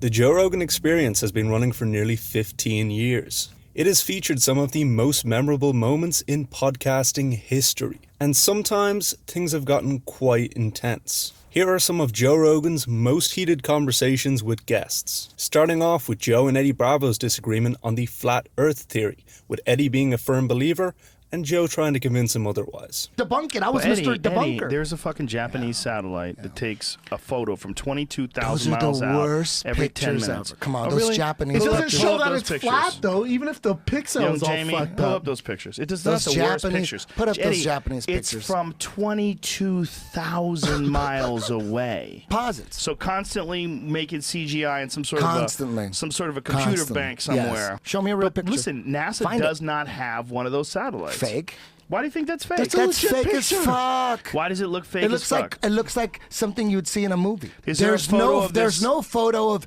The Joe Rogan Experience has been running for nearly 15 years. It has featured some of the most memorable moments in podcasting history, and sometimes things have gotten quite intense. Here are some of Joe Rogan's most heated conversations with guests, starting off with Joe and Eddie Bravo's disagreement on the flat earth theory, with Eddie being a firm believer and Joe trying to convince him otherwise. Debunk it. I was Mr. Debunker. Eddie, there's a fucking Japanese satellite that takes a photo from 22,000 miles Those are the out worst every 10 pictures minutes. ever. Come on, Oh, those really? Japanese It doesn't pictures. show Pull up that those it's pictures. flat, though, even if the pixel Young is all Jamie, fucked pull up. up those pictures. It does Those not the worst Japanese- pictures. put up those Eddie, Japanese it's pictures. from 22,000 miles away. Posits. So constantly making CGI in some sort Constantly. of a computer Constantly. bank somewhere. Yes. Show me a real But picture. listen, NASA Find does it. not have one of those satellites. Fake. Why do you think that's fake? That's legit fake as picture. fuck. Why does it look fake It looks as fuck? like something you'd see in a movie. Is there a photo of there's this? no photo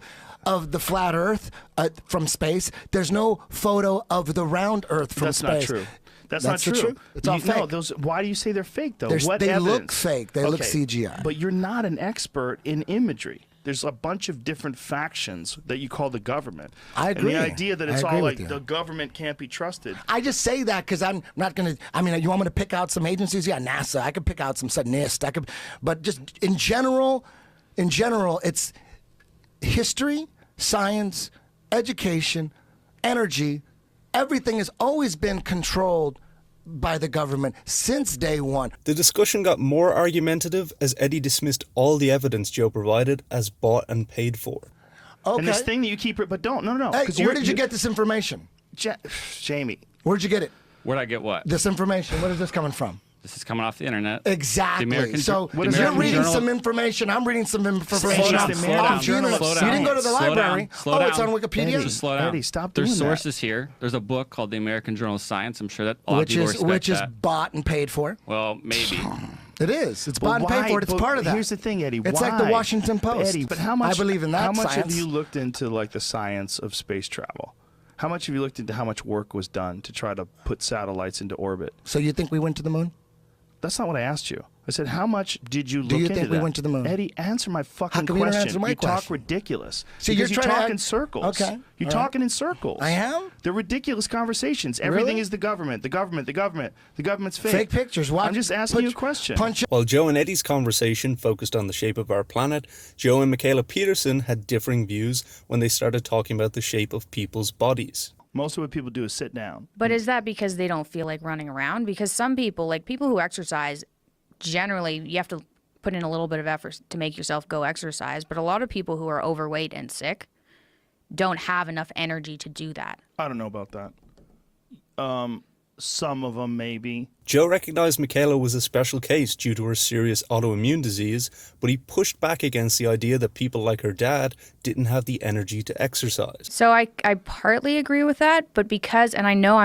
of the flat Earth from space. There's no photo of the round Earth from That's space. not true. That's not the true. truth. It's all No, fake. why do you say they're fake, though? There's- What they evidence? look fake. They look CGI. But you're not an expert in imagery. There's a bunch of different factions that you call the government. I agree. And the idea that I it's agree all with like you. the government can't be trusted. I just say that because I'm not going to. I mean, you want me to pick out some agencies? Yeah, NASA. I could pick out some NIST. But just in general, it's history, science, education, energy. Everything has always been controlled by the government since day one. The discussion got more argumentative as Eddie dismissed all the evidence Joe provided as bought and paid for. Okay. And this thing that you keep, but no. Hey, 'cause where did you get this information? Jamie? Where'd you get it? Where'd I get what? This information. Where is this coming from? This is coming off the internet. Exactly. The American So the you're American reading Journal- some information. I'm reading some information. Slow down, off slow down, the internet. slow You down. didn't go to the Slow down, library. slow Oh, it's down. on Wikipedia. Just slow down. Eddie, stop There's doing that. sources here. There's a book called the American Journal of Science. I'm sure that a lot of people respect Which is that. bought and paid for. Well, maybe. It is. It's But bought and paid why? for it. It's But part of that. Here's the thing, Eddie. It's why? like the Washington Post. Eddie, but how much? I believe in that How much science. have you looked into like the science of space travel? How much have you looked into how much work was done to try to put satellites into orbit? So you think we went to the moon? That's not what I asked you. I said, how much did you look Do you into think we that? went to the moon? Eddie, answer my fucking How come you don't question. answer my you talk question? ridiculous. See, because you're you trying to talk act- in circles. Okay, You're all right. talking in circles. I am? They're ridiculous conversations. Everything Really? is the government. The government. The government. The government's fake. Fake pictures. Watch, I'm just asking you a question. Punch While Joe and Eddie's conversation focused on the shape of our planet, Joe and Michaela Peterson had differing views when they started talking about the shape of people's bodies. Most of what people do is sit down. But is that because they don't feel like running around? Because some people, like people who exercise, generally you have to put in a little bit of effort to make yourself go exercise. But a lot of people who are overweight and sick don't have enough energy to do that. I don't know about that. Some of them maybe. Joe recognized Michaela was a special case due to her serious autoimmune disease, but he pushed back against the idea that people like her dad didn't have the energy to exercise. So I partly agree with that, but because, and I know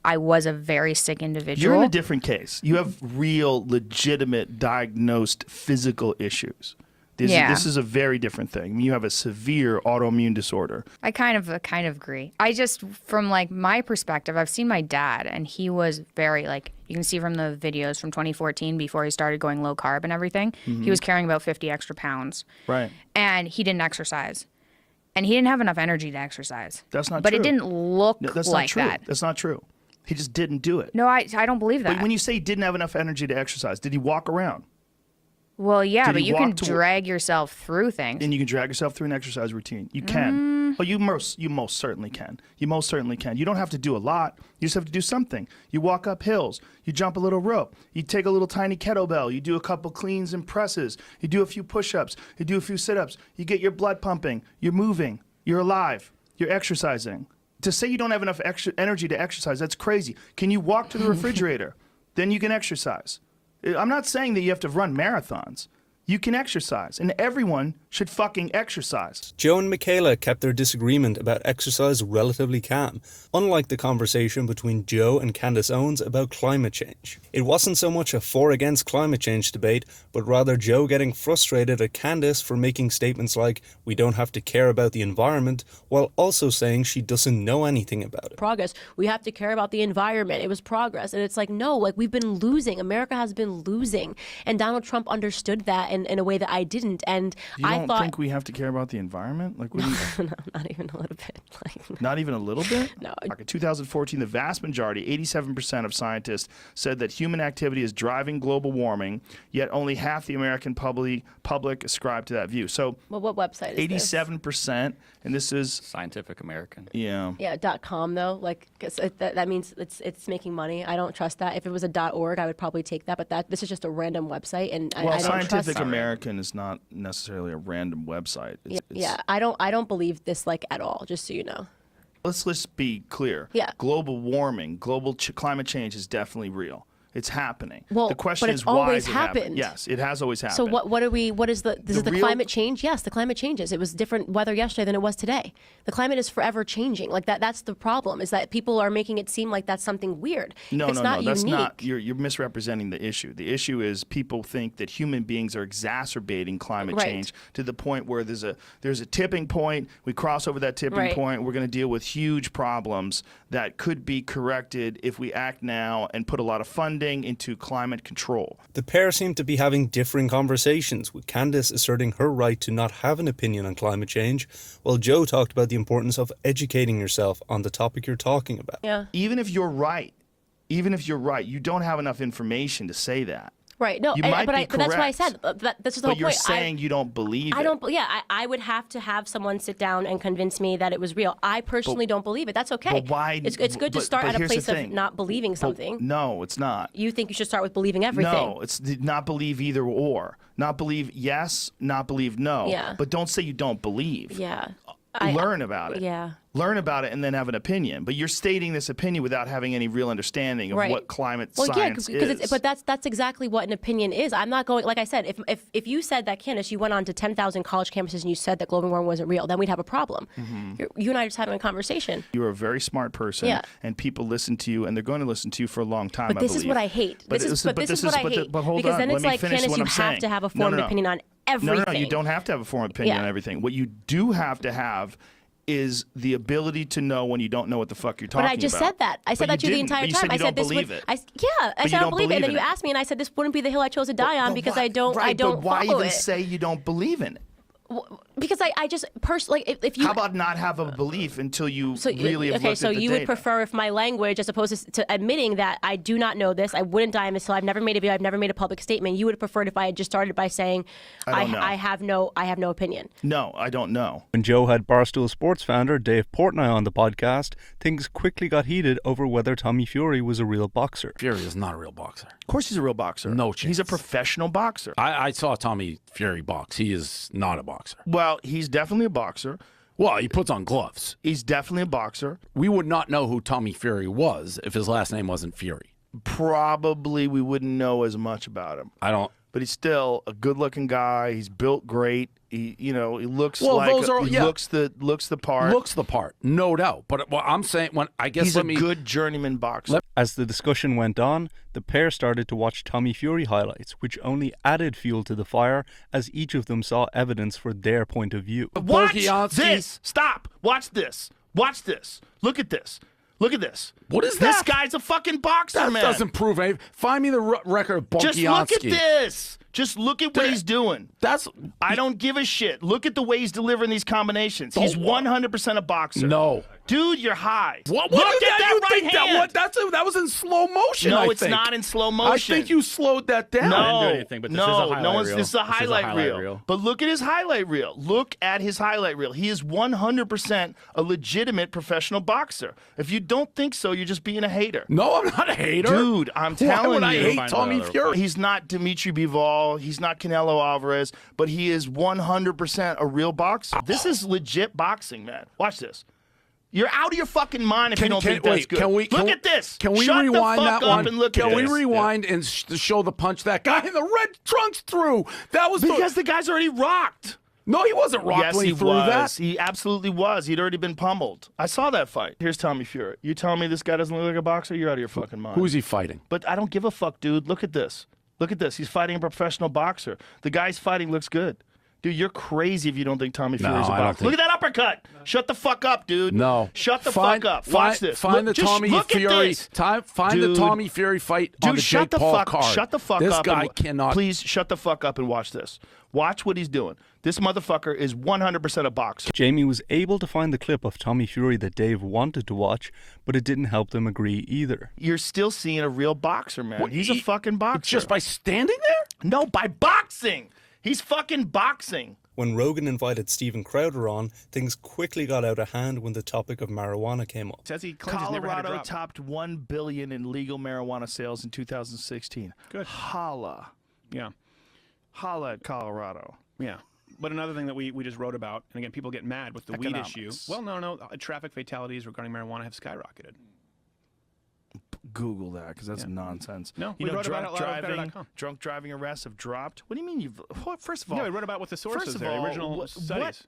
I was a very sick individual. You're in a different case. You have real, legitimate, diagnosed physical issues. This is a very different thing. I mean, you have a severe autoimmune disorder. I kind of agree. I just, from like my perspective, I've seen my dad, and he was very like, you can see from the videos from 2014 before he started going low carb and everything, he was carrying about 50 extra pounds. Right. And he didn't exercise. And he didn't have enough energy to exercise. That's not but true. But it didn't look No, that's like not true. that. That's not true. He just didn't do it. No, I don't believe that. But when you say he didn't have enough energy to exercise, did he walk around? Well, yeah, Did but he you can walk to- drag yourself through things. And you can drag yourself through an exercise routine. You can. Oh, you most certainly can. You most certainly can. You don't have to do a lot. You just have to do something. You walk up hills. You jump a little rope. You take a little tiny kettlebell. You do a couple cleans and presses. You do a few push-ups. You do a few sit-ups. You get your blood pumping. You're moving. You're alive. You're exercising. To say you don't have enough extra energy to exercise, that's crazy. Can you walk to the refrigerator? Then you can exercise. I'm not saying that you have to run marathons. You can exercise, and everyone should fucking exercise. Joe and Michaela kept their disagreement about exercise relatively calm, unlike the conversation between Joe and Candace Owens about climate change. It wasn't so much a for-against climate change debate, but rather Joe getting frustrated at Candace for making statements like, we don't have to care about the environment, while also saying she doesn't know anything about it. Progress. We have to care about the environment. It was progress. And it's like, no, like we've been losing. America has been losing. And Donald Trump understood that. in a way that I didn't. And You I don't thought, think we have to care about the environment? Like, what do you, no, not even a little bit. Like, not even a little bit? No. Like in 2014, the vast majority, 87% of scientists, said that human activity is driving global warming, yet only half the American public ascribe to that view. So well, what website is this? 87%, and this is, Scientific American. yeah. Yeah, .com though, like 'cause that means it's making money. I don't trust that. If it was a .org, I would probably take that. But this is just a random website, and Well, I don't Scientific trust. American is not necessarily a random website. Yeah, I don't believe this like at all. Just so you know. Let's be clear. Yeah. Global warming, global climate change is definitely real. It's happening. Well, the question but it's is why always has it happened? happened. Yes, it has always happened. So what is this is the real- climate change? Yes, the climate changes. It was different weather yesterday than it was today. The climate is forever changing. Like that's the problem, is that people are making it seem like that's something weird. No, if it's no, not no. That's unique, not. You're misrepresenting the issue. The issue is people think that human beings are exacerbating climate Right. change to the point where there's a tipping point. We cross over that tipping Right. point. We're going to deal with huge problems that could be corrected if we act now and put a lot of funding into climate control. The pair seem to be having differing conversations, with Candice asserting her right to not have an opinion on climate change, while Joe talked about the importance of educating yourself on the topic you're talking about. yeah. Even if you're right, you don't have enough information to say that. Right. No, You might be but that's why I correct. said this is the But whole you're point. saying you don't believe I it. don't. Yeah, I would have to have someone sit down and convince me that it was real. I personally don't believe it. That's okay. but why- It's good to but- start but at a here's the place of thing. not believing something. No, it's not. You think you should start with believing everything. No, it's not believe either or. Not believe yes, not believe no. Yeah. But don't say you don't believe. Yeah. Learn about it. Yeah. Learn about it and then have an opinion. But you're stating this opinion without having any real understanding of Right. what climate Well, science yeah, is. but that's exactly what an opinion is. I'm not going, like I said, if you said that, Candace, you went on to 10,000 college campuses and you said that global warming wasn't real, then we'd have a problem. Mm-hmm. You and I are just having a conversation. You're a very smart person, Yeah. and people listen to you, and they're going to listen to you for a long time. But this I is believe. what I hate. But This is what I hate. But hold because on, then let it's me like, finish Candace, what you I'm have saying. to have a No, formed no, no. opinion on No, everything. you don't have to have a formed opinion Yeah. on everything. What you do have to have is the ability to know when you don't know what the fuck you're talking But about. I just said that. I said But that to you the didn't. entire But you time. said I you said don't this believe would. it. I you said I don't don't believe it. And then believe you in it. asked me, and I said this wouldn't be the hill I chose to die on because I don't. Right, I don't but why follow even it. say you don't believe in it? Because I just personally, if you How about not have a belief until you really have okay, looked so at the you data? would prefer if my language, as opposed to admitting that I do not know this, I wouldn't die on this hill, I've never made a video, I've never made a public statement. You would have preferred if I had just started by saying, I don't know. I have no opinion. No, I don't know. When Joe had Barstool Sports founder Dave Portnoy on the podcast, things quickly got heated over whether Tommy Fury was a real boxer. Fury is not a real boxer. Of course he's a real boxer. No He's a chance. professional boxer. I saw Tommy Fury box. He is not a boxer. Well, he's definitely a boxer. Well, he puts on gloves. He's definitely a boxer. We would not know who Tommy Fury was if his last name wasn't Fury. Probably we wouldn't know as much about him. I don't. But he's still a good-looking guy. He's built great. He looks Well, like those are- he yeah. looks the part. Looks the part, no doubt. But what I'm saying, He's a good journeyman boxer. As the discussion went on, the pair started to watch Tommy Fury highlights, which only added fuel to the fire as each of them saw evidence for their point of view. Watch Volkanovski- this. Stop. Watch this. Watch this. Look at this. Look at this. What is This that? guy's a fucking boxer, That man. doesn't prove anything. Find me the record of Volkanovski. Just look at this. Just look at what he's doing. I don't give a shit. Look at the way he's delivering these combinations. He's 100% a boxer. No. Dude, you're high. What? Look Look at that you right think hand. That was in slow motion. No, I it's think. not in slow motion. I think you slowed that down. No, I didn't do anything, but this is a highlight reel. This is a This is a highlight highlight reel. reel. But look at his highlight reel. Look at his highlight reel. He is 100% a legitimate professional boxer. If you don't think so, you're just being a hater. No, I'm not a hater. Dude, I'm telling Why would I you. hate Find Tommy another Fury? He's not Dimitri Bivol. He's not Canelo Alvarez, but he is 100% a real boxer. This is legit boxing, man. Watch this. You're out of your fucking mind if you don't think that's good. Look at this. Can we Shut rewind the fuck that up one? and look Can at we this. rewind and show the punch that guy in the red trunks threw? That was Because the guy's already rocked. No, he wasn't rocked Yes, when he he threw was. that. He absolutely was. He'd already been pummeled. I saw that fight. Here's Tommy Fury. You telling me this guy doesn't look like a boxer? You're out of your fucking mind. Who's he fighting? But I don't give a fuck, dude. Look at this. Look at this. He's fighting a professional boxer. The guy he's fighting looks good. Dude, you're crazy if you don't think Tommy Fury's a I don't boxer. Look think- at that uppercut. Shut the fuck up, dude. No. Shut the fuck up. Watch this. Find Look, the just Tommy look at Fury. this. Find Dude. the Tommy Fury fight on Dude, the shut Jake the Paul fuck. card. Shut the fuck this up. This guy and, cannot. Please shut the fuck up and watch this. Watch what he's doing. This motherfucker is 100% a boxer. Jamie was able to find the clip of Tommy Fury that Dave wanted to watch, but it didn't help them agree either. You're still seeing a real boxer, man. He's a fucking boxer. Just by standing there? No, by boxing. He's fucking boxing. When Rogan invited Steven Crowder on, things quickly got out of hand when the topic of marijuana came up. Says he claims he's never had a Colorado drop. topped $1 billion in legal marijuana sales in 2016. Good. Holla. Yeah. Holla at Colorado. Yeah. But another thing that we just wrote about, and again, people get mad with the weed issue. Economics. Well, no. Traffic fatalities regarding marijuana have skyrocketed. Google that because that's nonsense. No, you we know, wrote about drunk it on driving, better.com. drunk driving arrests have dropped. What do you mean you've? First of all, No, I wrote about what the sources first of there, all, the original studies.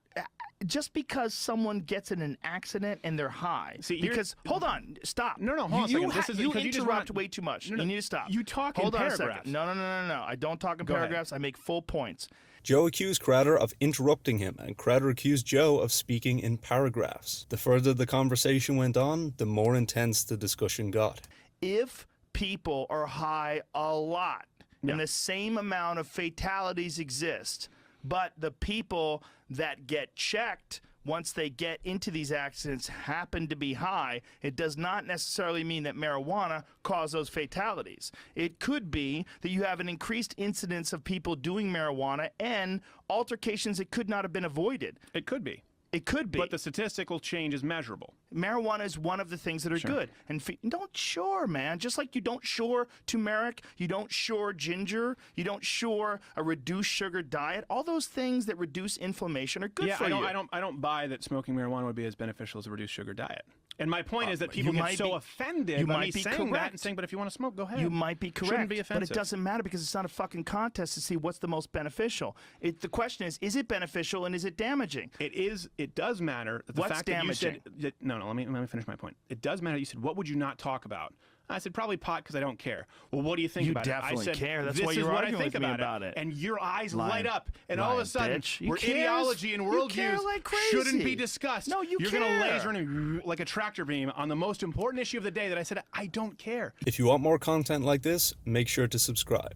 Just because someone gets in an accident and they're high, See, because hold on, stop. No, hold on a second. This is you because you just interrupt run- way too much. No, no, you need to stop. you talk in hold on paragraphs. a second. No. I don't talk in Go ahead. paragraphs. I make full points. Joe accused Crowder of interrupting him, and Crowder accused Joe of speaking in paragraphs. The further the conversation went on, the more intense the discussion got. If people are high a lot and the same amount of fatalities exist, but the people that get checked once they get into these accidents happen to be high, it does not necessarily mean that marijuana caused those fatalities. It could be that you have an increased incidence of people doing marijuana and altercations that could not have been avoided. It could be. It could be. But the statistical change is measurable. Marijuana is one of the things that are good. And don't shore, man. Just like you don't shore turmeric, you don't shore ginger, you don't shore a reduced sugar diet. All those things that reduce inflammation are good for you. I don't buy that smoking marijuana would be as beneficial as a reduced sugar diet. And my point is that people you get might so be- offended you by might me be saying that correct. and saying, but if you want to smoke, go ahead. You might be correct, Shouldn't be but offensive. it doesn't matter because it's not a fucking contest to see what's the most beneficial. The question is it beneficial and is it damaging? It is. It does matter. The What's fact that you said damaging? no. Let me finish my point. It does matter. You said, what would you not talk about? I said probably pot because I don't care. Well, what do you think You about definitely it? I said, care. That's this why is you're what I arguing think with me about it. And your eyes Lying- light up, and all of lying a sudden, bitch. You where cares? ideology and You care worldviews like shouldn't crazy. be discussed. No, you You're care. going to laser in like a tractor beam on the most important issue of the day that I said I don't care. If you want more content like this, make sure to subscribe.